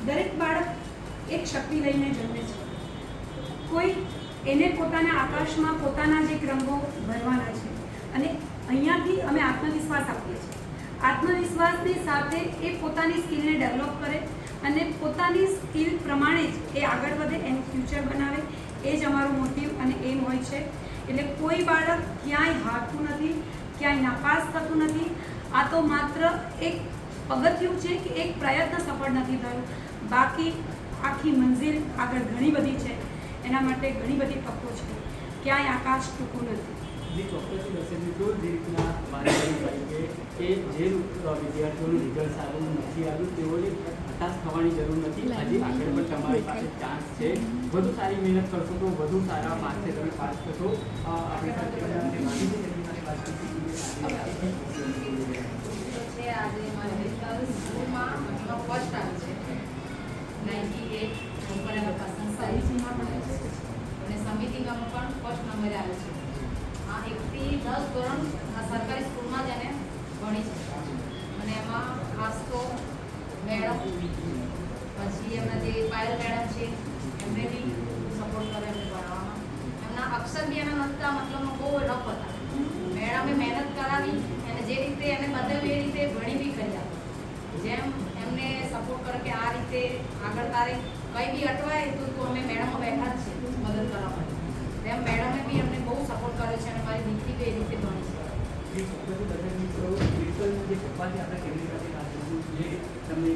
દરેક બાળક એક શક્તિ લઈને જન્મે છે. કોઈ એને પોતાના આકાશમાં પોતાના જે રંગો ભરવાના છે અને અહીંયાથી અમે આત્મવિશ્વાસ આપીએ છીએ. આત્મવિશ્વાસની સાથે એ પોતાની સ્કિલને ડેવલપ કરે અને પોતાની સ્કિલ પ્રમાણે જ એ આગળ વધે, એનું ફ્યુચર બનાવે. એ જ અમારો મોટિવ અને એમ હોય છે. એટલે કોઈ બાળક ક્યાંય હારતું નથી, ક્યાંય નાપાસ થતું નથી. આ તો માત્ર એક પગથિયું છે કે એક પ્રયત્ન સફળ નથી થયો, બાકી આખી મંઝિલ આગળ ઘણી બધી છે. એના માટે ઘણી બધી તકો છે, ક્યાંય આકાશ ટૂંકું નથી. જે ચોક્કસ દર્શક મિત્રો જે રીતના વાત કરી કે જે વિદ્યાર્થીઓનું રિઝલ્ટ સારું નથી આવ્યું તેઓને હતાશ થવાની જરૂર નથી. હજી આગળ પણ તમારી પાસે ચાન્સ છે. વધુ સારી મહેનત કરશો તો વધુ સારા માર્ક્સે તમે પાસ થશો. આપણી સાથે આજે મારે સ્કૂલમાં ફર્સ્ટ આવે છે 98 અને સમિતિમાં પણ ફર્સ્ટ નંબરે આવે છે. આ 1 થી 10 ધોરણ સરકારી સ્કૂલમાં જ એને ભણી છે અને એમાં ખાસ તો મેડમ પછી એમના જે પાયલ મેડમ છે એમને બી સપોર્ટ કરે એમને ભણાવવામાં. એમના અક્ષર બી એના નહોતા, મતલબ બહુ રફ હતા. મેડમે મહેનત કરાવી અને જે રીતે એને બતાવ્યું એ રીતે ભણી બી કરી આપે. જેમ એમને સપોર્ટ કરે કે આ રીતે આગળ તારે કંઈ બી અટવાય તો અમે મેડમો બેઠા જ છે મદદ કરવા માટે. એમ મેડમે બી અમને બહુ સપોર્ટ કર્યો છે અને મારી દીકરી બી એ રીતે ભણી છે. જે ચોક્કસ દર્શક મિત્રો બિલકુલ જે પપ્પાથી આપણે કેવી રીતે વાત કરીશું જે તમને